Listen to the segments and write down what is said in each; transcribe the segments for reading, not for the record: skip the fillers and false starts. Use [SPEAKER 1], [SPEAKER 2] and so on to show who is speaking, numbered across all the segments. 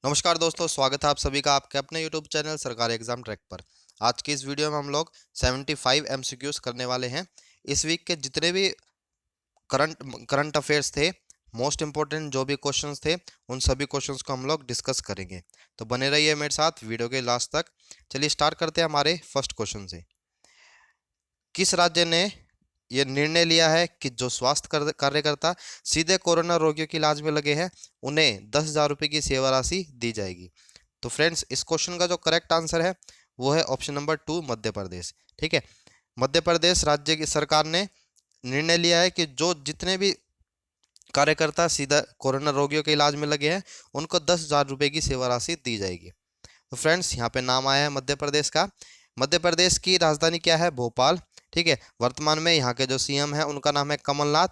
[SPEAKER 1] नमस्कार दोस्तों, स्वागत है आप सभी का आपके अपने YouTube चैनल सरकारी एग्जाम ट्रैक पर। आज की इस वीडियो में हम लोग 75 MCQs करने वाले हैं। इस वीक के जितने भी करंट करंट अफेयर्स थे, मोस्ट इंपॉर्टेंट जो भी क्वेश्चंस थे, उन सभी क्वेश्चंस को हम लोग डिस्कस करेंगे। तो बने रहिए मेरे साथ वीडियो के लास्ट तक। चलिए स्टार्ट करते हैं हमारे फर्स्ट क्वेश्चन से। किस राज्य ने यह निर्णय लिया है कि जो स्वास्थ्य कार्यकर्ता सीधे कोरोना रोगियों के इलाज में लगे हैं, उन्हें 10,000 रुपये की सेवा राशि दी जाएगी? तो फ्रेंड्स, इस क्वेश्चन का जो करेक्ट आंसर है वो है ऑप्शन नंबर 2, मध्य प्रदेश। ठीक है, मध्य प्रदेश राज्य की सरकार ने निर्णय लिया है कि जो जितने भी कार्यकर्ता सीधा कोरोना रोगियों के इलाज में लगे हैं, उनको 10,000 रुपये की सेवा राशि दी जाएगी। तो फ्रेंड्स, यहाँ पे नाम आया है मध्य प्रदेश का। मध्य प्रदेश की राजधानी क्या है? भोपाल। ठीक है, वर्तमान में यहाँ के जो सीएम है उनका नाम है कमलनाथ।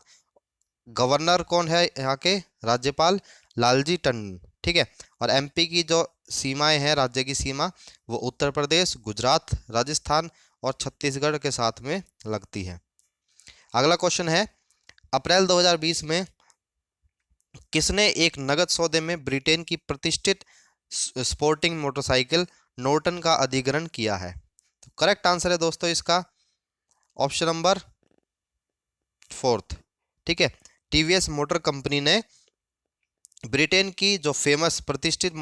[SPEAKER 1] गवर्नर कौन है यहाँ के? राज्यपाल लालजी टंडन। ठीक है, और एमपी की जो सीमाएं हैं, राज्य की सीमा, वो उत्तर प्रदेश, गुजरात, राजस्थान और छत्तीसगढ़ के साथ में लगती है। अगला क्वेश्चन है, अप्रैल 2020 में किसने एक नगद सौदे में ब्रिटेन की प्रतिष्ठित स्पोर्टिंग मोटरसाइकिल नॉर्टन का अधिग्रहण किया है? तो करेक्ट आंसर है दोस्तों इसका ऑप्शन नंबर 4। ठीक है, टीवीएस मोटर कंपनी ने ब्रिटेन की जो फेमस प्रतिष्ठित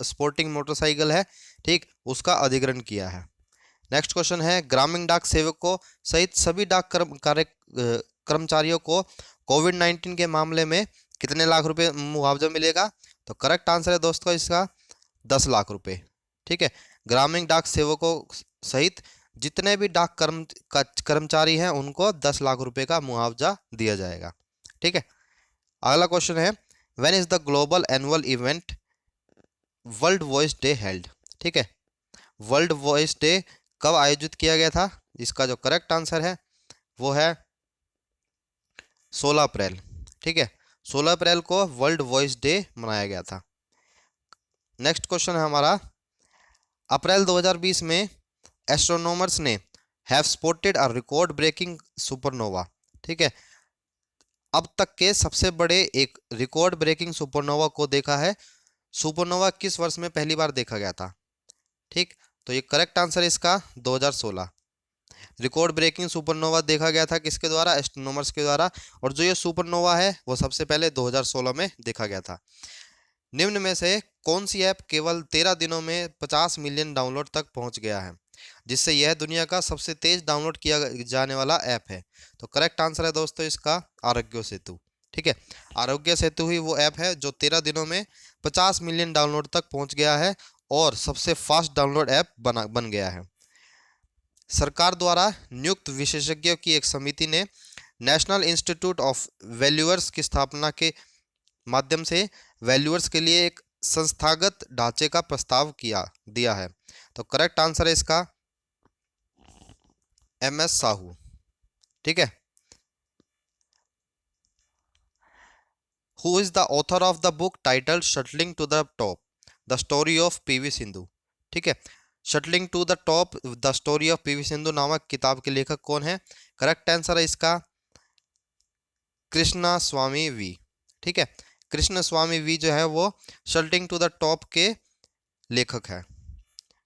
[SPEAKER 1] स्पोर्टिंग मोटरसाइकिल है, ठीक, उसका अधिग्रहण किया है। नेक्स्ट क्वेश्चन है, ग्रामीण डाक सेवकों सहित सभी डाक कर्मचारियों को कोविड-19 के मामले में कितने लाख रुपए मुआवजा मिलेगा? तो करेक्ट आंसर है दोस्तों इसका 10 लाख रुपए। ठीक है, ग्रामीण डाक सेवकों सहित जितने भी डाक कर्मचारी हैं उनको 10 लाख रुपए का मुआवजा दिया जाएगा। ठीक है, अगला क्वेश्चन है, when is the global annual event world voice day held? ठीक है, वर्ल्ड वॉइस डे कब आयोजित किया गया था? इसका जो करेक्ट आंसर है वो है 16 अप्रैल। ठीक है, 16 अप्रैल को वर्ल्ड वॉइस डे मनाया गया था। नेक्स्ट क्वेश्चन है हमारा, अप्रैल 2020 में एस्ट्रोनॉमर्स ने have spotted a record breaking supernova. ठीक है, अब तक के सबसे बड़े एक रिकॉर्ड ब्रेकिंग सुपरनोवा को देखा है। सुपरनोवा किस वर्ष में पहली बार देखा गया था? ठीक, तो ये करेक्ट आंसर है इसका 2016। रिकॉर्ड ब्रेकिंग सुपरनोवा देखा गया था किसके द्वारा? एस्ट्रोनॉमर्स के द्वारा। और जो ये सुपरनोवा है वो सबसे पहले 2016 में देखा गया था। निम्न में से कौन सी ऐप केवल 13 दिनों में 50 मिलियन डाउनलोड तक पहुंच गया है, जिससे यह दुनिया का सबसे तेज डाउनलोड किया जाने वाला ऐप है? तो करेक्ट आंसर है दोस्तों इसका आरोग्य सेतु। ठीक है, आरोग्य सेतु ही वो ऐप है जो 13 दिनों में 50 मिलियन डाउनलोड तक पहुंच गया है और सबसे फास्ट डाउनलोड ऐप बन गया है। सरकार द्वारा नियुक्त विशेषज्ञों की एक समिति ने नेशनल इंस्टीट्यूट ऑफ वैल्यूअर्स की स्थापना के माध्यम से वैल्यूअर्स के लिए एक संस्थागत ढांचे का प्रस्ताव दिया है। तो करेक्ट आंसर है इसका MS साहू। ठीक है, who is the author of the book title shuttling to the top the story of PV Sindhu? ठीक है, shuttling to the top the story of PV Sindhu नामक किताब के लेखक कौन है? करेक्ट आंसर है इसका कृष्णा स्वामी वी। ठीक है, कृष्ण स्वामी वी जो है वो शटलिंग टू द टॉप के लेखक है।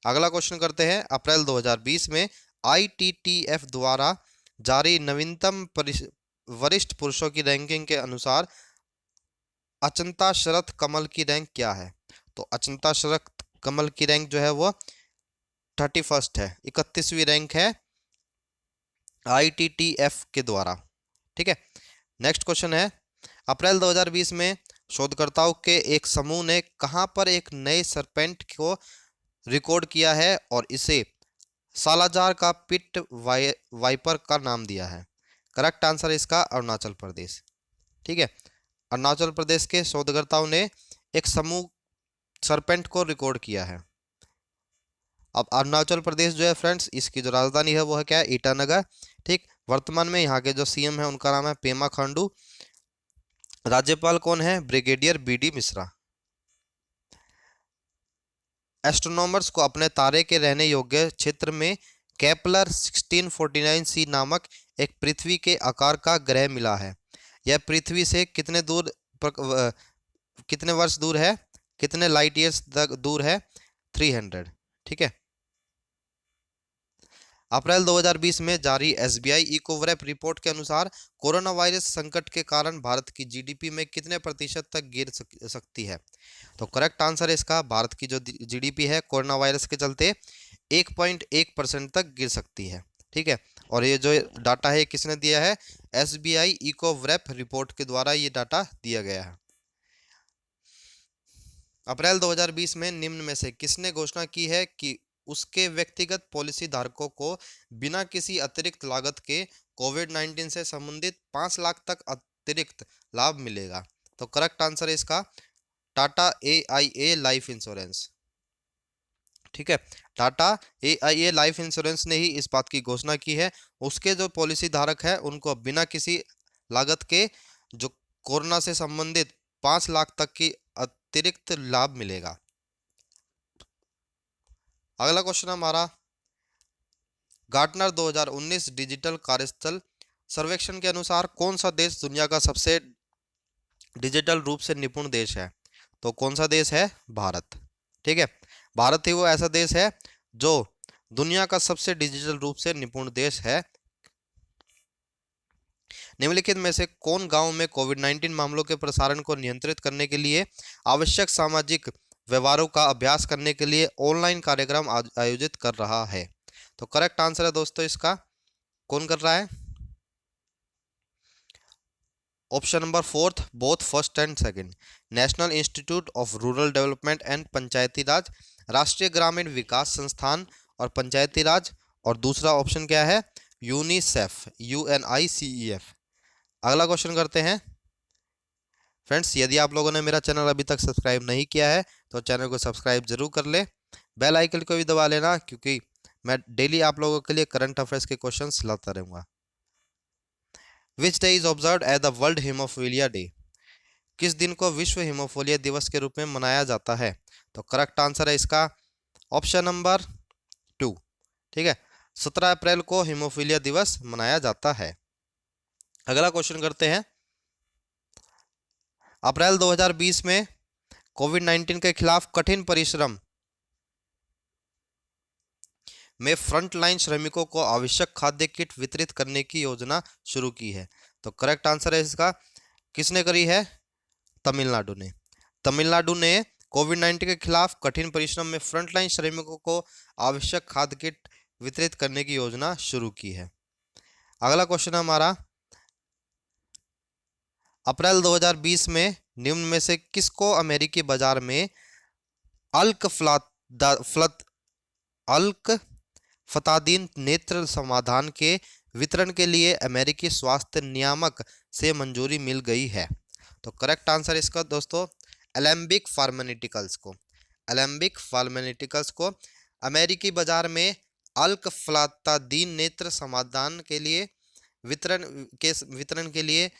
[SPEAKER 1] अगला क्वेश्चन करते हैं, अप्रैल 2020 में ITTF द्वारा जारी नवीनतम वरिष्ठ पुरुषों की रैंकिंग के अनुसार अचंता शरथ कमल की रैंक क्या है? तो अचंता शरथ कमल की रैंक जो है वो 31st है, 31वीं रैंक है ITTF के द्वारा। ठीक है, नेक्स्ट क्वेश्चन है, अप्रैल 2020 में शोधकर्ताओं के एक समूह ने कहां पर एक नए सरपेंट को रिकॉर्ड किया है और इसे सालाजार का पिट वाइपर का नाम दिया है? करेक्ट आंसर इसका अरुणाचल प्रदेश। ठीक है, अरुणाचल प्रदेश के शोधकर्ताओं ने एक समूह सरपेंट को रिकॉर्ड किया है। अब अरुणाचल प्रदेश जो है फ्रेंड्स, इसकी जो राजधानी है वो है क्या है? ईटानगर। ठीक, वर्तमान में यहाँ के जो सीएम है उनका नाम है पेमा खांडू। राज्यपाल कौन है? Brigadier BD Mishra. एस्ट्रोनॉमर्स को अपने तारे के रहने योग्य क्षेत्र में केपलर 1649c नामक एक पृथ्वी के आकार का ग्रह मिला है। यह पृथ्वी से कितने वर्ष दूर है? कितने लाइट ईयर्स तक दूर है? 300। ठीक है। अप्रैल 2020 में जारी एसबीआई इकोवैप रिपोर्ट के अनुसार कोरोना वायरस संकट के कारण भारत की जीडीपी में कितने प्रतिशत तक गिर सकती है? तो करेक्ट आंसर है इसका, भारत की जो जीडीपी है कोरोना वायरस के चलते 1.1% तक गिर सकती है। ठीक है। और ये जो डाटा है किसने दिया है? एसबीआई इकोवैप रिपोर्ट के द्वारा ये डाटा दिया गया है। अप्रैल 2020 में निम्न में से किसने घोषणा की है कि उसके व्यक्तिगत पॉलिसी धारकों को बिना किसी अतिरिक्त लागत के कोविड 19 से संबंधित 5 लाख तक अतिरिक्त लाभ मिलेगा? तो करेक्ट आंसर है इसका टाटा AIA लाइफ इंश्योरेंस। ठीक है। टाटा AIA लाइफ इंश्योरेंस ने ही इस बात की घोषणा की है, उसके जो पॉलिसी धारक है उनको बिना किसी लागत के जो कोरोना से संबंधित 5 लाख तक की अतिरिक्त लाभ मिलेगा। अगला क्वेश्चन हमारा, गार्टनर 2019 डिजिटल कार्यस्थल सर्वेक्षण के अनुसार कौन सा देश दुनिया का सबसे डिजिटल रूप से निपुण देश है? तो कौन सा देश है? भारत। ठीक है। भारत ही वो ऐसा देश है जो दुनिया का सबसे डिजिटल रूप से निपुण देश है। निम्नलिखित में से कौन गांव में कोविड-19 मामलों के प्रसारण को नियंत्रित करने के लिए आवश्यक सामाजिक व्यवहारों का अभ्यास करने के लिए ऑनलाइन कार्यक्रम आयोजित कर रहा है? तो करेक्ट आंसर है दोस्तों इसका, कौन कर रहा है? Option number fourth, both first and second, national institute of rural development and Panchayati Raj, Rashtriya Gramin विकास संस्थान और पंचायती राज। और दूसरा ऑप्शन क्या है? UNICEF, UNICEF। अगला क्वेश्चन करते हैं। फ्रेंड्स, यदि आप लोगों ने मेरा चैनल अभी तक सब्सक्राइब नहीं किया है तो चैनल को सब्सक्राइब जरूर कर ले, बेल आइकन को भी दबा लेना, क्योंकि मैं डेली आप लोगों के लिए करंट अफेयर्स के क्वेश्चंस लाता रहूंगा। Which day is observed as the world haemophilia day? किस दिन को विश्व हीमोफीलिया दिवस के रूप में मनाया जाता है? तो करेक्ट आंसर है इसका ऑप्शन नंबर 2। ठीक है। 17 अप्रैल को हीमोफीलिया दिवस मनाया जाता है। अगला क्वेश्चन करते हैं। अप्रैल 2020 में कोविड-19 के खिलाफ कठिन परिश्रम में फ्रंटलाइन श्रमिकों को आवश्यक खाद्य किट वितरित करने की योजना शुरू की है। तो करेक्ट आंसर है इसका, किसने करी है? तमिलनाडु ने। तमिलनाडु ने कोविड-19 के खिलाफ कठिन परिश्रम में फ्रंटलाइन श्रमिकों को आवश्यक खाद्य किट वितरित करने की योजना शुरू की है। अगला क्वेश्चन हमारा, अप्रैल 2020 में निम्न में से किसको अमेरिकी बाजार में अल्क फतादीन नेत्र समाधान के वितरण के लिए अमेरिकी स्वास्थ्य नियामक से मंजूरी मिल गई है? तो करेक्ट आंसर इसका दोस्तों एलेम्बिक फार्मान्यूटिकल्स को अमेरिकी बाजार में अल्क फतादीन नेत्र समाधान के लिए वितरण के लिए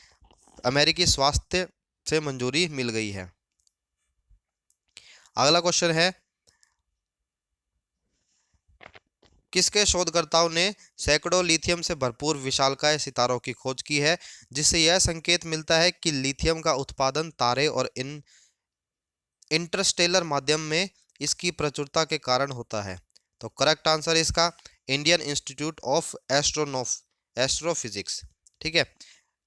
[SPEAKER 1] अमेरिकी स्वास्थ्य से मंजूरी मिल गई है। अगला क्वेश्चन है, किसके शोधकर्ताओं ने सैकड़ों लिथियम से भरपूर विशालकाय सितारों की खोज की है, जिससे यह संकेत मिलता है कि लिथियम का उत्पादन तारे और इंटरस्टेलर माध्यम में इसकी प्रचुरता के कारण होता है? तो करेक्ट आंसर इसका इंडियन इंस्टीट्यूट ऑफ एस्ट्रोफिजिक्स। ठीक है।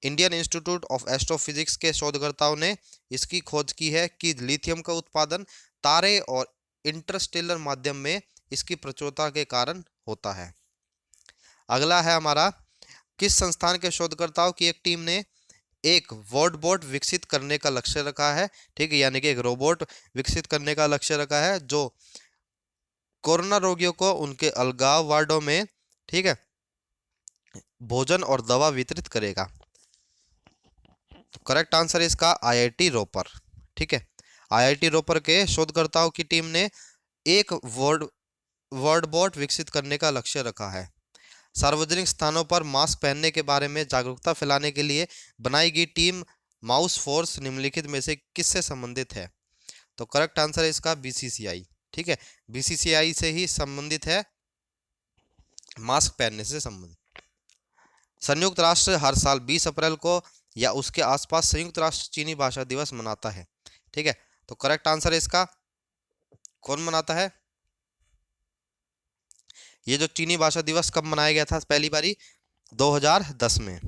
[SPEAKER 1] इंडियन इंस्टीट्यूट ऑफ एस्ट्रोफिजिक्स के शोधकर्ताओं ने इसकी खोज की है कि लिथियम का उत्पादन तारे और इंटरस्टेलर माध्यम में इसकी प्रचुरता के कारण होता है। अगला है हमारा, किस संस्थान के शोधकर्ताओं की एक टीम ने एक रोबोट विकसित करने का लक्ष्य रखा है? ठीक है, यानी कि एक रोबोट विकसित करने का लक्ष्य रखा है जो कोरोना रोगियों को उनके अलगाव वार्डों में, ठीक है, भोजन और दवा वितरित करेगा। तो करेक्ट आंसर है इसका IIT रोपर। ठीक है। IIT रोपर के शोधकर्ताओं की टीम ने एक वर्डबॉट विकसित करने का लक्ष्य रखा है। सार्वजनिक स्थानों पर मास्क पहनने के बारे में जागरूकता फैलाने के लिए बनाई गई टीम माउस फोर्स निम्नलिखित में से किससे संबंधित है? तो करेक्ट आंसर है इसका BCCI। ठीक है, BCCI से ही संबंधित है, मास्क पहनने से संबंधित। संयुक्त राष्ट्र हर साल 20 अप्रैल को या उसके आसपास संयुक्त राष्ट्र चीनी भाषा दिवस मनाता है। ठीक है, तो करेक्ट आंसर है इसका कौन मनाता है? ये जो चीनी भाषा दिवस कब मनाया गया था पहली बारी? 2010 में।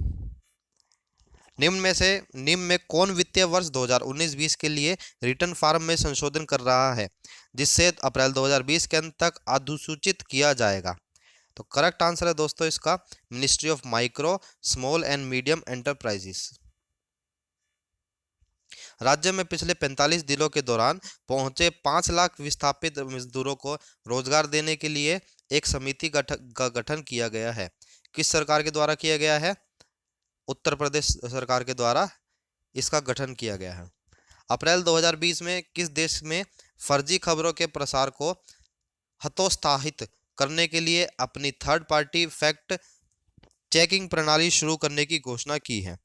[SPEAKER 1] निम्न में कौन वित्तीय वर्ष 2019-20 के लिए रिटर्न फॉर्म में संशोधन कर रहा है जिससे अप्रैल 2020 के अंत तक अधिसूचित किया जाएगा? तो करेक्ट आंसर है दोस्तों इसका ministry of micro small and medium enterprises. राज्य में पिछले 45 दिनों के दौरान पहुंचे 5 लाख विस्थापित मजदूरों को रोजगार देने के लिए एक समिति का गठन किया गया है। किस सरकार के द्वारा किया गया है? उत्तर प्रदेश सरकार के द्वारा इसका गठन किया गया है। अप्रैल 2020 में किस देश में फर्जी खबरों के प्रसार को हतोत्साहित करने के लिए अपनी थर्ड पार्टी फैक्ट चेकिंग प्रणाली शुरू करने की घोषणा की है?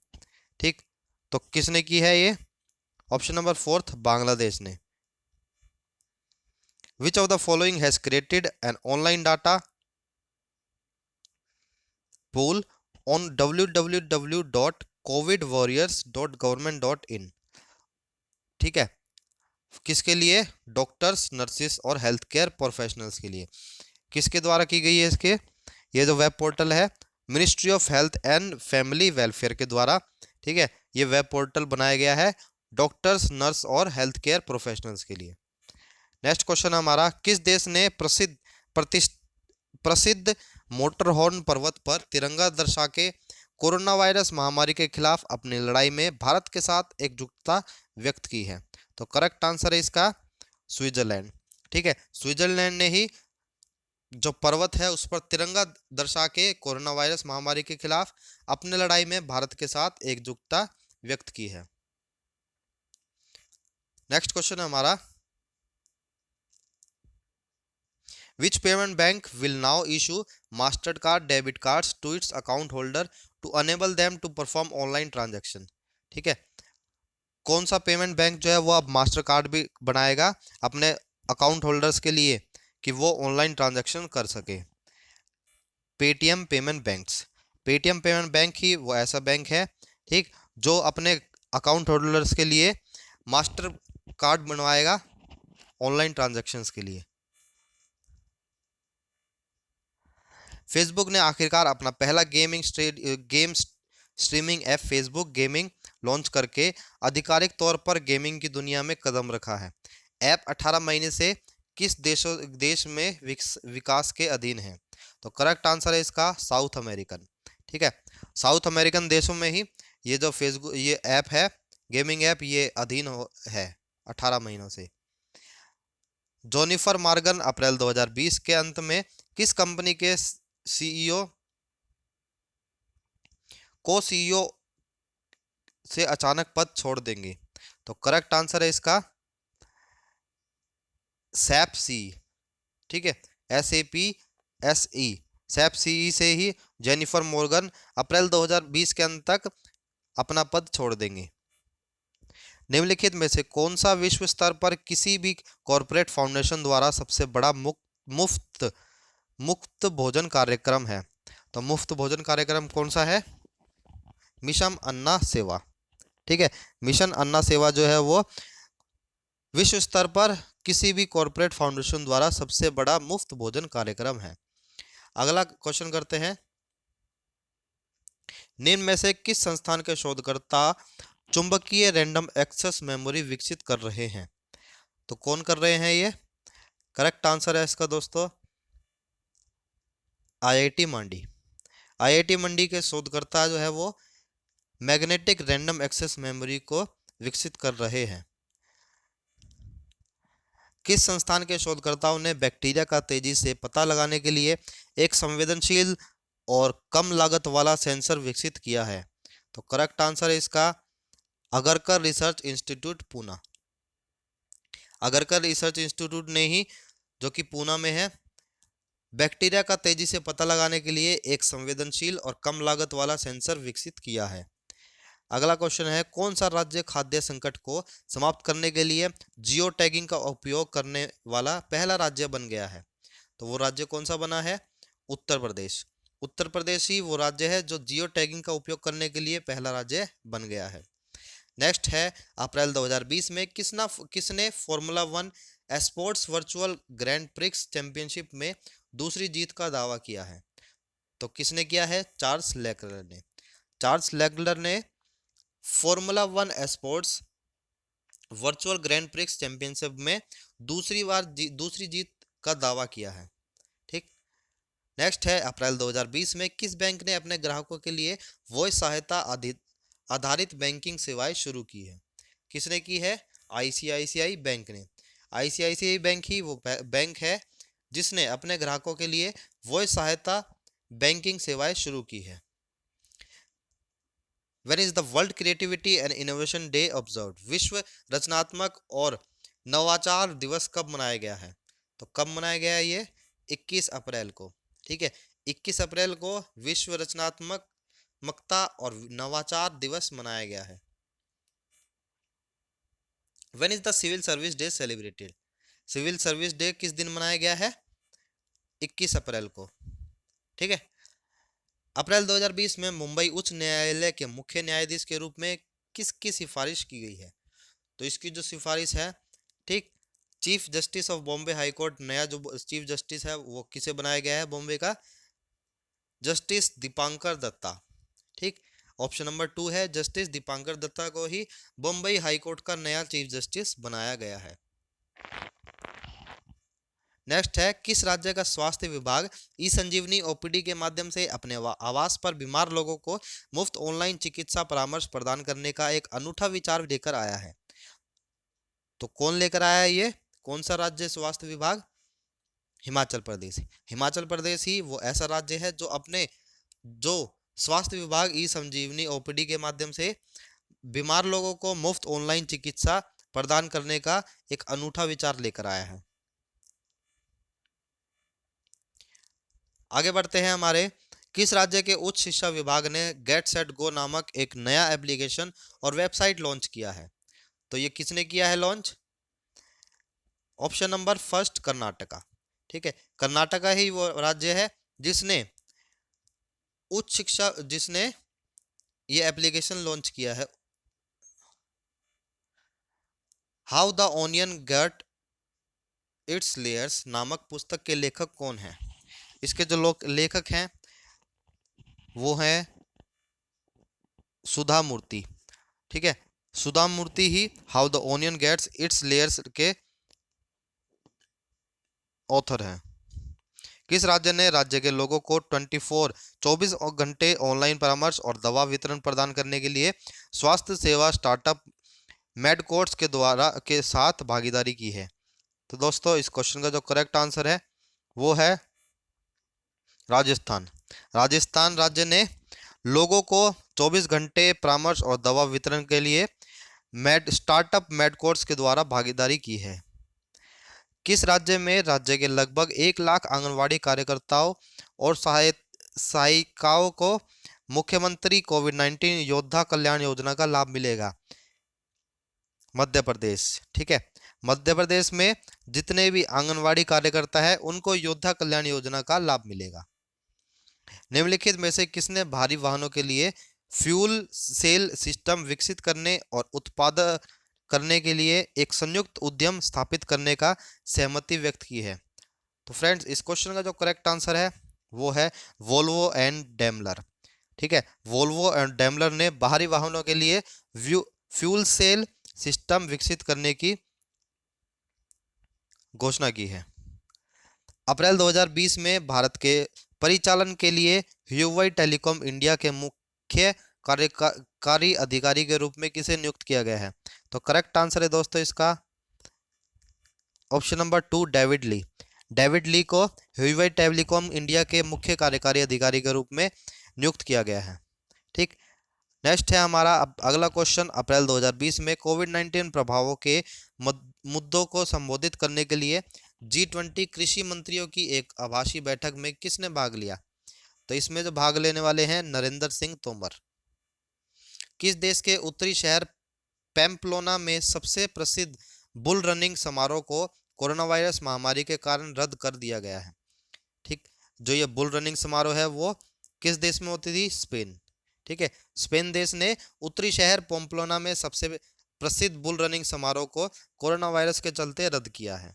[SPEAKER 1] ठीक, तो किसने की है ये? ऑप्शन नंबर 4 बांग्लादेश ने। Which of the following has created an online data pool on www.covidwarriors.government.in? ठीक है, किसके लिए? डॉक्टर्स, नर्सिस और हेल्थ केयर प्रोफेशनल्स के लिए। किसके द्वारा की गई है इसके? ये जो वेब पोर्टल है ministry of health and family welfare के द्वारा, ठीक है, ये वेब पोर्टल बनाया गया है डॉक्टर्स, नर्स और हेल्थ केयर प्रोफेशनल्स के लिए। नेक्स्ट क्वेश्चन हमारा, किस देश ने प्रसिद्ध मोटरहॉर्न पर्वत पर तिरंगा दर्शा के कोरोना वायरस महामारी के खिलाफ अपनी लड़ाई में भारत के साथ एकजुटता व्यक्त की है? तो करेक्ट आंसर है इसका स्विट्जरलैंड। ठीक है, स्विट्जरलैंड ने ही जो पर्वत है उस पर तिरंगा दर्शा के कोरोना वायरस महामारी के खिलाफ अपने लड़ाई में भारत के साथ एकजुटता व्यक्त की है। नेक्स्ट क्वेश्चन है हमारा, Which payment bank will now issue Mastercard debit cards to its account holder to enable them to perform online transaction? ठीक है, कौन सा पेमेंट बैंक जो है वो अब मास्टर कार्ड भी बनाएगा अपने अकाउंट होल्डर्स के लिए कि वो ऑनलाइन ट्रांजैक्शन कर सके? Paytm payment banks. Paytm payment bank ही वो ऐसा बैंक है, ठीक, जो अपने अकाउंट होल्डर्स के लिए मास्टर कार्ड बनवाएगा ऑनलाइन ट्रांजैक्शंस के लिए। फेसबुक ने आखिरकार अपना पहला game streaming app Facebook gaming launch करके आधिकारिक तौर पर गेमिंग की दुनिया में कदम रखा है। ऐप 18 महीने से किस देश में विकास के अधीन है? तो करेक्ट आंसर है इसका साउथ अमेरिकन। ठीक है, साउथ अमेरिकन देशों में ही ये जो फेसबुक ये ऐप है गेमिंग ऐप ये अधीन है 18 महीनों से। जोनिफर मॉर्गन अप्रैल 2020 के अंत में किस कंपनी के सीईओ से अचानक पद छोड़ देंगे? तो करेक्ट आंसर है इसका सैप सी। ठीक है, SAPSE सैप सीई से ही जेनिफर मॉर्गन अप्रैल 2020 के अंत तक अपना पद छोड़ देंगे। निम्नलिखित में से कौन सा विश्व स्तर पर किसी भी कॉरपोरेट फाउंडेशन द्वारा सबसे बड़ा मुफ्त भोजन कार्यक्रम है? तो मुफ्त भोजन कार्यक्रम कौन सा है? मिशन अन्ना सेवा। ठीक है, मिशन अन्ना सेवा जो है वो विश्व स्तर पर किसी भी कॉरपोरेट फाउंडेशन द्वारा सबसे बड़ा मुफ्त भोजन कार्यक्रम है। अगला क्वेश्चन करते हैं, निम्न में से किस संस्थान के शोधकर्ता चुंबकीय रैंडम एक्सेस मेमोरी विकसित कर रहे हैं? तो कौन कर रहे हैं ये? करेक्ट आंसर है इसका दोस्तों IIT मंडी। IIT मंडी के शोधकर्ता जो है वो मैग्नेटिक रैंडम एक्सेस मेमोरी को विकसित कर रहे हैं। किस संस्थान के शोधकर्ताओं ने बैक्टीरिया का तेजी से पता लगाने के लिए एक संवेदनशील और कम लागत वाला सेंसर विकसित किया है? तो करेक्ट आंसर है इसका Agarkar research institute Poona. Agarkar research institute ने ही जो कि पूना में है बैक्टीरिया का तेजी से पता लगाने के लिए एक संवेदनशील और कम लागत वाला सेंसर विकसित किया है। अगला क्वेश्चन है, कौन सा राज्य खाद्य संकट को समाप्त करने के लिए जियो टैगिंग का उपयोग करने वाला पहला राज्य बन गया है? तो वो राज्य कौन सा बना है? उत्तर प्रदेश। उत्तर प्रदेश ही वो राज्य है जो जियो टैगिंग का उपयोग करने के लिए पहला राज्य बन गया है। नेक्स्ट है अप्रैल 2020 में किसने formula one sports virtual grand prix championship में दूसरी जीत का दावा किया है? तो किसने किया है? चार्ल्स लेक्लर ने। चार्ल्स लेक्लर ने formula one sports virtual grand prix championship में दूसरी जीत का दावा किया है। ठीक। नेक्स्ट है अप्रैल 2020 में किस बैंक ने अपने ग्राहकों के लिए वॉइस सहायता आधारित बैंकिंग सेवाएं शुरू की है? किसने की है? आईसीआईसीआई बैंक ने। आईसीआईसीआई बैंक ही वो बैंक है जिसने अपने ग्राहकों के लिए वॉइस सहायता बैंकिंग सेवाएं शुरू की है। When is the World Creativity and Innovation Day observed? विश्व रचनात्मक और नवाचार दिवस कब मनाया गया है? तो कब मनाया गया है ये? 21 अप्रैल को। ठीक है, 21 अप्रैल को विश्व रचनात्मकता और नवाचार दिवस मनाया गया है। When is the Civil Service Day celebrated? Civil service day किस दिन मनाया गया है? 21 अप्रैल को। ठीक है। अप्रैल 2020 में मुंबई उच्च न्यायालय के मुख्य न्यायाधीश के रूप में किसकी सिफारिश की गई है? तो इसकी जो सिफारिश है, ठीक, chief justice of Bombay high court, नया जो चीफ जस्टिस है वो किसे बनाया गया है बॉम्बे का? जस्टिस दीपांकर दत्ता। ठीक, ऑप्शन नंबर 2 है, जस्टिस दीपांकर दत्ता को ही बॉम्बे हाई कोर्ट का नया चीफ जस्टिस बनाया गया है। नेक्स्ट है किस राज्य का स्वास्थ्य विभाग ई संजीवनी ओपीडी के माध्यम से अपने आवास पर बीमार लोगों को मुफ्त ऑनलाइन चिकित्सा परामर्श प्रदान करने का एक अनूठा विचार लेकर आया है? तो कौन लेकर आया है ये? कौन सा राज्य स्वास्थ्य विभाग? हिमाचल प्रदेश। हिमाचल प्रदेश ही वो ऐसा राज्य है जो स्वास्थ्य विभाग ई संजीवनी ओपीडी के माध्यम से बीमार लोगों को मुफ्त ऑनलाइन चिकित्सा प्रदान करने का एक अनूठा विचार लेकर आया है। आगे बढ़ते हैं हमारे, किस राज्य के उच्च शिक्षा विभाग ने गेट सेट गो नामक एक नया एप्लीकेशन और वेबसाइट लॉन्च किया है? तो ये किसने किया है launch? Option number first, Karnataka. ठीक है, कर्नाटका ही वो राज्य है जिसने ये एप्लीकेशन लॉन्च किया है। How the onion get its layers नामक पुस्तक के लेखक कौन है? इसके जो लेखक हैं वो हैं सुधा मूर्ति। ठीक है, सुधा मूर्ति ही how the onion gets its layers के ऑथर हैं। किस राज्य के लोगों को 24 घंटे ऑनलाइन परामर्श और दवा वितरण प्रदान करने के लिए स्वास्थ्य सेवा स्टार्टअप मेडकोर्स के साथ भागीदारी की है? तो दोस्तों इस क्वेश्चन का जो करेक्ट आंसर है वो है राजस्थान। राजस्थान राज्य ने लोगों को 24 घंटे परामर्श और दवा वितरण के लिए स्टार्टअप मेडकोर्स के द्वारा भागीदारी की है। किस राज्य में राज्य के लगभग 1 लाख आंगनवाड़ी कार्यकर्ताओं और सहायिकाओं को मुख्यमंत्री कोविड-19 योद्धा कल्याण योजना का लाभ मिलेगा? मध्य प्रदेश। ठीक है, मध्य प्रदेश में जितने भी आंगनवाड़ी कार्यकर्ता है उनको योद्धा कल्याण योजना का लाभ मिलेगा। निम्नलिखित में से किसने भारी वाहनों के लिए फ्यूल सेल सिस्टम विकसित करने और उत्पादन करने के लिए एक संयुक्त उद्यम स्थापित करने का सहमति व्यक्त की है? तो फ्रेंड्स इस क्वेश्चन का जो करेक्ट आंसर है वो है वोल्वो एंड डेमलर। ठीक है, वोल्वो एंड डेमलर ने बाहरी वाहनों के लिए फ्यूल सेल सिस्टम विकसित करने की घोषणा की है। अप्रैल 2020 में भारत के परिचालन के लिए ह्यूवाई टेलीकॉम इंडिया के मुख्य कार्यकारी अधिकारी के रूप में किसे नियुक्त किया गया है? तो करेक्ट आंसर है दोस्तों इसका option number 2, David Lee. David Lee को ह्यूवाई टेलीकॉम इंडिया के मुख्य कार्यकारी अधिकारी के रूप में नियुक्त किया गया है। ठीक, नेक्स्ट है हमारा अगला क्वेश्चन, अप्रैल 2020 में कोविड-19 प्रभावों के मुद्दों को संबोधित करने के लिए G20 कृषि मंत्रियों की एक आभासी बैठक में किसने भाग लिया? तो इसमें जो भाग लेने वाले हैं नरेंद्र सिंह तोमर। किस देश के उत्तरी शहर पैम्पलोना में सबसे प्रसिद्ध बुल रनिंग समारोह को कोरोना वायरस महामारी के कारण रद्द कर दिया गया है? ठीक, जो ये बुल रनिंग समारोह है वो किस देश में होती थी? स्पेन। ठीक है। स्पेन देश ने उत्तरी शहर पोम्प्लोना में सबसे प्रसिद्ध बुल रनिंग समारोह को कोरोना वायरस के चलते रद्द किया है।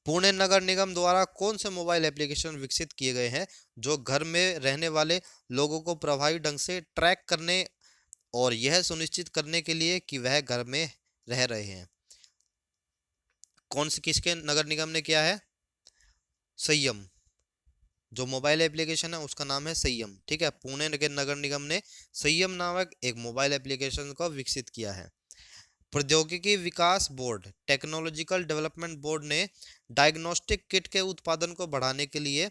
[SPEAKER 1] पुणे नगर निगम द्वारा कौन से मोबाइल एप्लीकेशन विकसित किए गए हैं जो घर में रहने वाले लोगों को प्रभावी ढंग से ट्रैक करने और यह सुनिश्चित करने के लिए कि वह घर में रह रहे हैं? कौन से किसके नगर निगम ने किया है? संयम। जो मोबाइल एप्लीकेशन है उसका नाम है संयम। ठीक है, पुणे के नगर निगम ने संयम नामक एक मोबाइल एप्लीकेशन को विकसित किया है। प्रौद्योगिकी विकास बोर्ड टेक्नोलॉजिकल डेवलपमेंट बोर्ड ने डायग्नोस्टिक किट के उत्पादन को बढ़ाने के लिए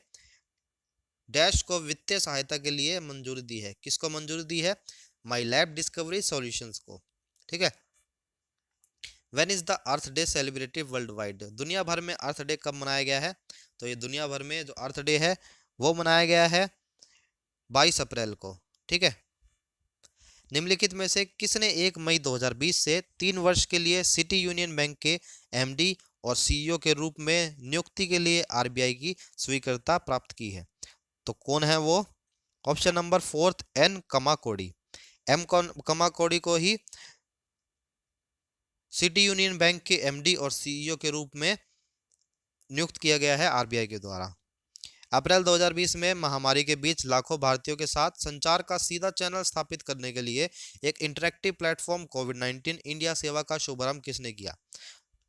[SPEAKER 1] डैश को वित्तीय सहायता के लिए मंजूरी दी है। किसको मंजूरी दी है? माई लैब डिस्कवरी सॉल्यूशंस को। ठीक है। When is the earth day celebrated world wide? दुनिया भर में अर्थ डे कब मनाया गया है? तो ये दुनिया भर में जो अर्थ डे है वो मनाया गया है 22 अप्रैल को। ठीक है। निम्नलिखित में से किसने 1 मई 2020 से 3 वर्ष के लिए सिटी यूनियन बैंक के एमडी और सीईओ के रूप में नियुक्ति के लिए आरबीआई की स्वीकृति प्राप्त की है? तो कौन है वो? Option number 4 N Kamakodi. M Kamakodi को ही सिटी यूनियन बैंक के एमडी और सीईओ के रूप में नियुक्त किया गया है आरबीआई के द्वारा। अप्रैल 2020 में महामारी के बीच लाखों भारतीयों के साथ संचार का सीधा चैनल स्थापित करने के लिए एक इंटरैक्टिव प्लेटफॉर्म कोविड-19 इंडिया सेवा का शुभारंभ किसने किया?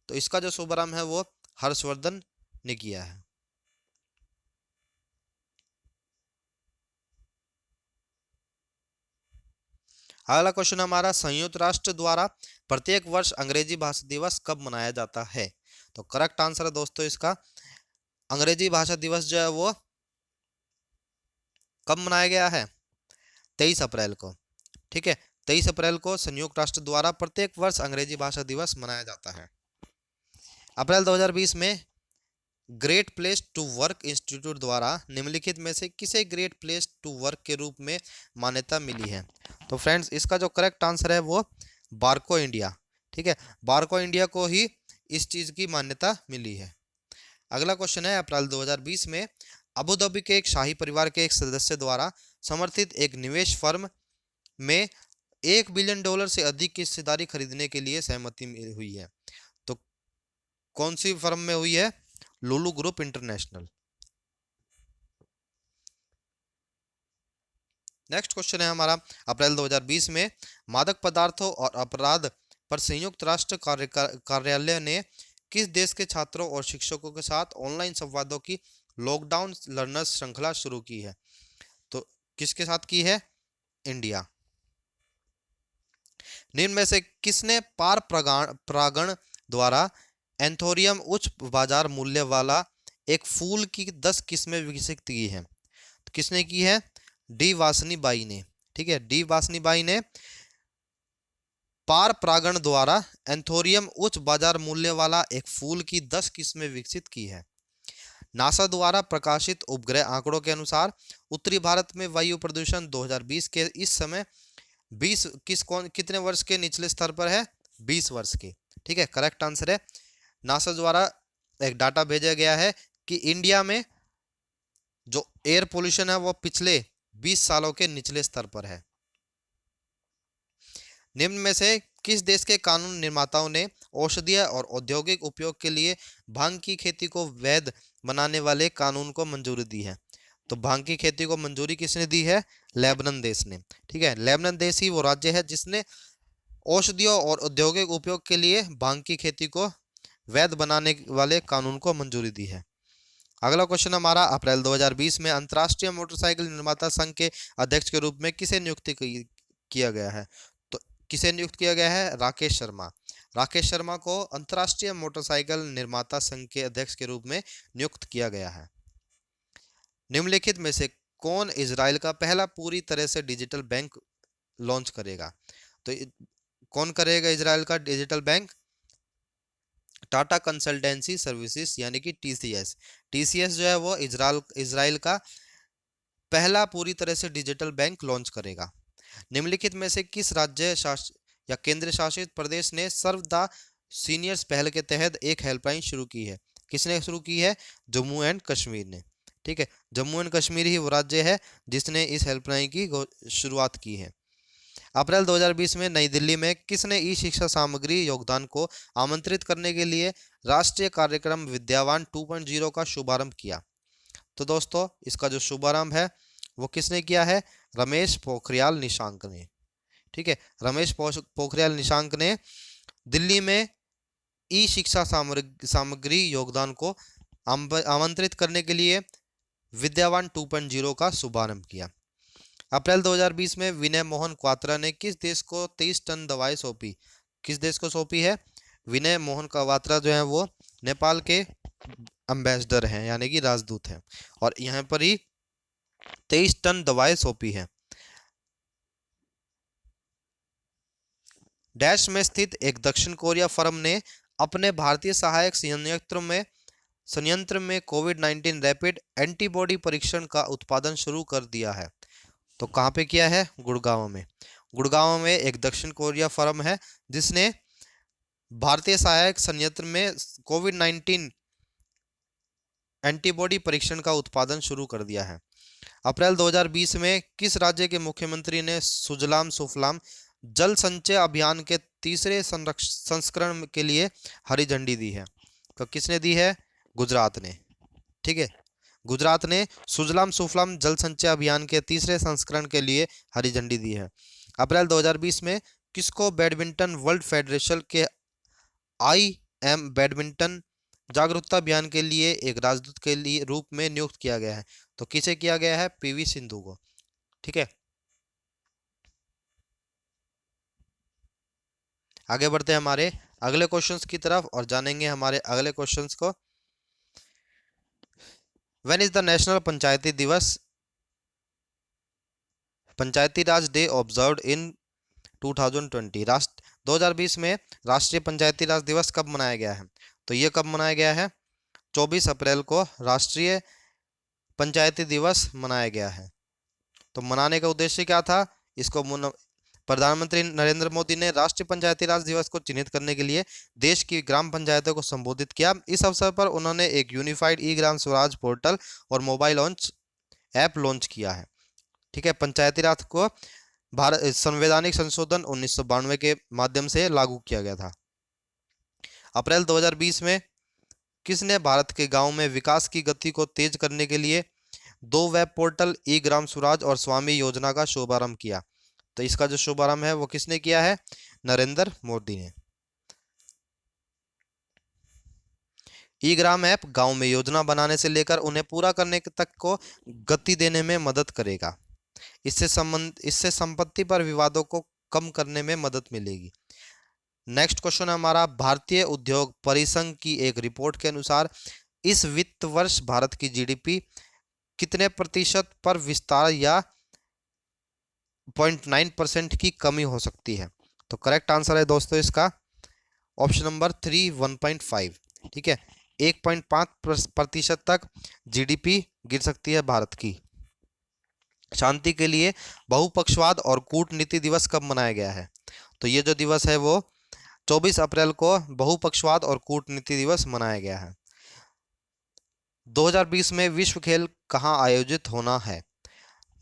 [SPEAKER 1] तो इसका जो शुभारंभ है वो हर्षवर्धन ने किया है। अगला क्वेश्चन हमारा, संयुक्त राष्ट्र द्वारा प्रत्येक वर्ष अंग्रेजी भाषा दिवस कब मनाया जाता है? तो करेक्ट आंसर है दोस्तों इसका, अंग्रेजी भाषा दिवस जो है वो कब मनाया गया है? 23 अप्रैल को। ठीक है, 23 अप्रैल को संयुक्त राष्ट्र द्वारा प्रत्येक वर्ष अंग्रेजी भाषा दिवस मनाया जाता है। अप्रैल 2020 में great place to work institute द्वारा निम्नलिखित में से किसे ग्रेट प्लेस टू वर्क के रूप में मान्यता मिली है? तो फ्रेंड्स इसका जो करेक्ट आंसर है वो बारको इंडिया। ठीक है, बारको इंडिया को ही इस चीज की मान्यता मिली है। अगला क्वेश्चन है, अप्रैल 2020 में अबू धाबी के एक शाही परिवार के एक सदस्य द्वारा समर्थित एक निवेश फर्म में $1 बिलियन से अधिक की हिस्सेदारी खरीदने के लिए सहमति हुई है। तो कौन सी फर्म में हुई है? लुलु ग्रुप इंटरनेशनल। नेक्स्ट क्वेश्चन है हमारा, अप्रैल 2020 में मादक पदार्थों और अपराध पर संयुक्त राष्ट्र कार्यालय ने किस देश के छात्रों और शिक्षकों के साथ ऑनलाइन संवादों की लॉकडाउन लर्नर्स श्रृंखला शुरू की है? तो किसके साथ की है? इंडिया। निम्न में से किसने पार परागण द्वारा एंथोरियम उच्च बाजार मूल्य वाला एक फूल की 10 किस्में विकसित की है? तो किसने की है? डी वासनी बाई ने। ठीक है, डी वासनी बाई ने पार परागण द्वारा एंथोरियम उच्च बाजार मूल्य वाला एक फूल की 10 किस्में विकसित की है। नासा द्वारा प्रकाशित उपग्रह आंकड़ों के अनुसार उत्तरी भारत में वायु प्रदूषण 2020 के इस समय 20 कितने वर्ष के निचले स्तर पर है? 20 वर्ष के। ठीक है, करेक्ट आंसर है, नासा द्वारा एक डाटा भेजा गया है कि इंडिया में जो एयर पोल्यूशन है वो पिछले 20 सालों के निचले स्तर पर है। निम्न में से किस देश के कानून निर्माताओं ने औषधीय और औद्योगिक उपयोग के लिए भांग की खेती को वैध बनाने वाले कानून को मंजूरी दी है? तो भांग की खेती को मंजूरी किसने दी है? लेबनान देश ने। ठीक है, लेबनान देश ही वो राज्य है जिसने औषधियों और औद्योगिक उपयोग के लिए भांग की खेती को वैध बनाने वाले कानून को मंजूरी दी है। अगला क्वेश्चन हमारा, अप्रैल 2020 में अंतर्राष्ट्रीय मोटरसाइकिल निर्माता संघ के अध्यक्ष के रूप में किसे नियुक्त किया गया है? तो किसे नियुक्त किया गया है? राकेश शर्मा। राकेश शर्मा को अंतर्राष्ट्रीय मोटरसाइकिल निर्माता संघ के अध्यक्ष के रूप में नियुक्त किया गया है। निम्नलिखित में से कौन इजराइल का पहला पूरी तरह से डिजिटल बैंक लॉन्च करेगा? तो कौन करेगा इजराइल का digital bank? Tata consultancy services यानी कि टीसीएस। टीसीएस जो है वो इजराइल का पहला पूरी तरह से डिजिटल बैंक लॉन्च करेगा। निम्नलिखित में से किस राज्य या केंद्र शासित प्रदेश ने सर्व द सीनियर्स पहल के तहत एक हेल्पलाइन शुरू की है? किसने शुरू की है? जम्मू एंड कश्मीर ने। ठीक है, जम्मू एंड कश्मीर ही वो राज्य है जिसने इस हेल्पलाइन की शुरुआत की है। अप्रैल 2020 में नई दिल्ली में किसने ई शिक्षा सामग्री योगदान को आमंत्रित करने के लिए राष्ट्रीय कार्यक्रम विद्यावान 2.0 का शुभारंभ किया? तो दोस्तों इसका जो शुभारंभ है वो किसने किया है? रमेश पोखरियाल निशंक ने। ठीक है, रमेश पोखरियाल निशंक ने दिल्ली में ई शिक्षा सामग्री योगदान को आमंत्रित करने के लिए विद्यावान 2.0 का शुभारंभ किया। अप्रैल 2020 में विनय मोहन क्वात्रा ने किस देश को 23 टन दवाई सौंपी? किस देश को सौंपी है? विनय मोहन क्वात्रा जो है वो नेपाल के एम्बेसडर हैं, यानी कि राजदूत हैं, और यहाँ पर ही 23 टन दवाई सौंपी है। डैश में स्थित एक दक्षिण कोरिया फर्म ने अपने भारतीय सहायक संयंत्र में कोविड-19 रैपिड एंटीबॉडी परीक्षण का उत्पादन शुरू कर दिया है। तो कहाँ पे किया है? गुड़गांव में। गुड़गांव में एक दक्षिण कोरिया फर्म है जिसने भारतीय सहायक संयंत्र में कोविड-19 एंटीबॉडी परीक्षण का उत्पादन शुरू कर दिया है। अप्रैल 2020 में किस राज्य के मुख्यमंत्री ने सुजलाम सुफलाम जल संचय अभियान के तीसरे संस्करण के लिए हरी झंडी दी है? तो किसने दी है? गुजरात ने। ठीक है, गुजरात ने सुजलाम सुफलाम जल संचय अभियान के तीसरे संस्करण के लिए हरी झंडी दी है। अप्रैल 2020 में किसको बैडमिंटन वर्ल्ड फेडरेशन के IM बैडमिंटन जागरूकता अभियान के लिए एक राजदूत के लिए रूप में नियुक्त किया गया है? तो किसे किया गया है? PV सिंधु को। ठीक है, आगे बढ़ते हैं हमारे अगले क्वेश्चंस की तरफ और जानेंगे हमारे अगले क्वेश्चंस को। When is the national Panchayati Raj day observed in 2020? 2020 में राष्ट्रीय पंचायती राज दिवस कब मनाया गया है? तो ये कब मनाया गया है? 24 अप्रैल को राष्ट्रीय पंचायती दिवस मनाया गया है। तो मनाने का उद्देश्य क्या था? इसको प्रधानमंत्री नरेंद्र मोदी ने राष्ट्रीय पंचायती राज दिवस को चिन्हित करने के लिए देश की ग्राम पंचायतों को संबोधित किया। इस अवसर पर उन्होंने एक यूनिफाइड ई ग्राम स्वराज पोर्टल और मोबाइल ऐप लॉन्च किया है। ठीक है, पंचायती राज को भारत संवैधानिक संशोधन 1992 के माध्यम से लागू किया गया था। अप्रैल 2020 में किसने भारत के गांव में विकास की गति को तेज करने के लिए 2 web portal e Gram Swaraj और स्वामी योजना का शुभारंभ किया? तो इसका जो शुभारंभ है वो किसने किया है? नरेंद्र मोदी ने। ई ग्राम ऐप गांव में योजना बनाने से लेकर उन्हें पूरा करने तक को गति देने में मदद करेगा। इससे संपत्ति पर विवादों को कम करने में मदद मिलेगी। नेक्स्ट क्वेश्चन है हमारा, भारतीय उद्योग परिसंघ की एक रिपोर्ट के अनुसार इस वित्त वर्ष भारत की GDP कितने प्रतिशत पर विस्तार या 0.9% की कमी हो सकती है? तो करेक्ट आंसर है दोस्तों इसका ऑप्शन नंबर 3 1.5। ठीक है, 1.5% तक GDP गिर सकती है भारत की। शांति के लिए बहुपक्षवाद और कूटनीति दिवस कब मनाया गया है? तो ये जो दिवस है वो 24 अप्रैल को बहुपक्षवाद और कूटनीति दिवस मनाया गया है। 2020 में विश्व खेल कहाँ आयोजित होना है?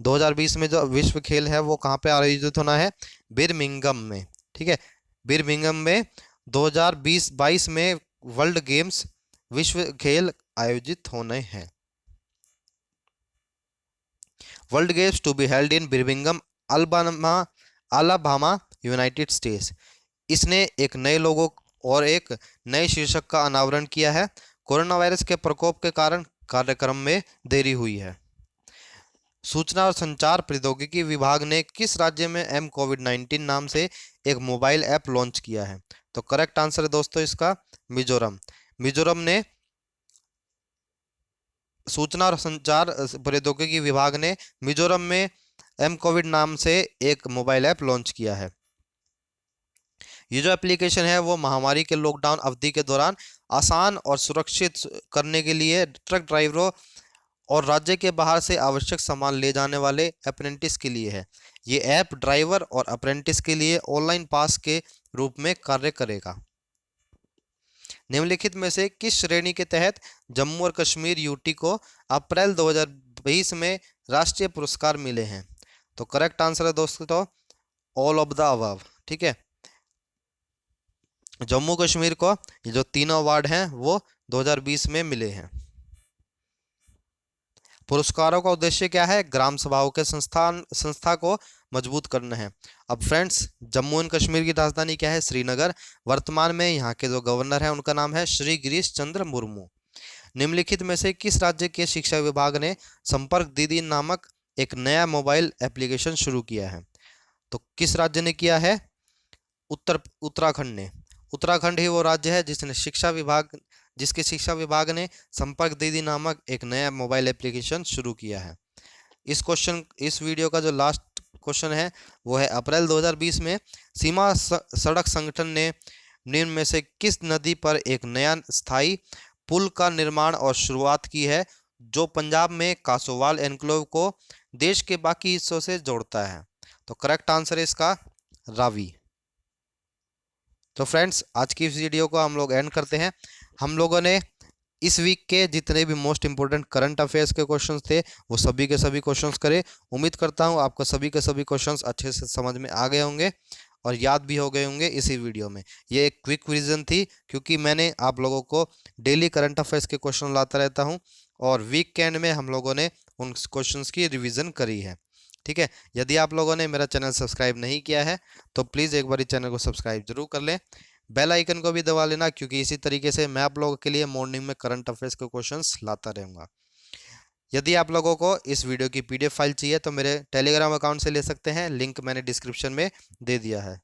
[SPEAKER 1] 2020 में जो विश्व खेल है वो कहाँ पे आयोजित होना है? बिर्मिंघम में। ठीक है, बिर्मिंघम में 2022 में वर्ल्ड गेम्स विश्व खेल आयोजित होने हैं। World Games to be held in Birmingham Alabama United States. इसने एक नए लोगो और एक नए शीर्षक का अनावरण किया है। कोरोना वायरस के प्रकोप के कारण कार्यक्रम में देरी हुई है। सूचना और संचार प्रौद्योगिकी विभाग ने किस राज्य में M-COVID-19 नाम से एक मोबाइल ऐप लॉन्च किया है? तो करेक्ट आंसर है दोस्तों इसका मिजोरम। मिजोरम ने सूचना और संचार प्रौद्योगिकी विभाग ने मिजोरम में M-COVID नाम से एक मोबाइल ऐप लॉन्च किया है। ये जो एप्लीकेशन है वो महामारी के लॉकडाउन अवधि के दौरान आसान और सुरक्षित करने के लिए ट्रक ड्राइवरों और राज्य के बाहर से आवश्यक सामान ले जाने वाले अप्रेंटिस के लिए है। ये ऐप ड्राइवर और अप्रेंटिस के लिए ऑनलाइन पास के रूप में कार्य करेगा। निम्नलिखित में से किस श्रेणी के तहत जम्मू और कश्मीर यूटी को अप्रैल 2020 में राष्ट्रीय पुरस्कार मिले हैं? तो करेक्ट आंसर है दोस्तों ऑल ऑफ द अबव। ठीक है, जम्मू कश्मीर को ये जो तीनों अवार्ड हैं वो 2020 में मिले हैं। पुरस्कारों का उद्देश्य क्या है? ग्राम सभाओं के संस्था को मजबूत करना है। अब फ्रेंड्स, जम्मू एंड कश्मीर की राजधानी क्या है? श्रीनगर। वर्तमान में यहाँ के जो गवर्नर है उनका नाम है श्री गिरीश चंद्र मुर्मू। निम्नलिखित में से किस राज्य के शिक्षा विभाग ने संपर्क दीदी नामक एक नया मोबाइल एप्लीकेशन शुरू किया है? तो किस राज्य ने किया है? उत्तराखंड ने। उत्तराखंड ही वो राज्य है जिसके शिक्षा विभाग ने संपर्क दीदी नामक एक नया मोबाइल एप्लीकेशन शुरू किया है। इस वीडियो का जो लास्ट क्वेश्चन है वो है अप्रैल 2020 में सीमा सड़क संगठन ने निम्न में से किस नदी पर एक नया स्थायी पुल का निर्माण और शुरुआत की है जो पंजाब में कासोवाल एनक्लेव को देश के बाकी हिस्सों से जोड़ता है? तो करेक्ट आंसर है इसका रावी। तो फ्रेंड्स, आज की इस वीडियो को हम लोग एंड करते हैं। हम लोगों ने इस वीक के जितने भी मोस्ट इंपोर्टेंट करंट अफेयर्स के क्वेश्चंस थे वो सभी के सभी क्वेश्चंस करे। उम्मीद करता हूं आपको सभी के सभी क्वेश्चंस अच्छे से समझ में आ गए होंगे और याद भी हो गए होंगे इसी वीडियो में। ये एक क्विक रिवीजन थी क्योंकि मैंने आप लोगों को डेली करंट अफेयर्स के क्वेश्चन लाता रहता हूँ और वीक के एंड में हम लोगों ने उन क्वेश्चंस की रिवीजन करी है। ठीक है, यदि आप लोगों ने मेरा चैनल सब्सक्राइब नहीं किया है तो प्लीज़ एक बार चैनल को सब्सक्राइब जरूर कर लें। बेल आइकन को भी दबा लेना क्योंकि इसी तरीके से मैं आप लोगों के लिए मॉर्निंग में करंट अफेयर्स के क्वेश्चंस लाता रहूँगा। यदि आप लोगों को इस वीडियो की पीडीएफ फाइल चाहिए तो मेरे टेलीग्राम अकाउंट से ले सकते हैं, लिंक मैंने डिस्क्रिप्शन में दे दिया है।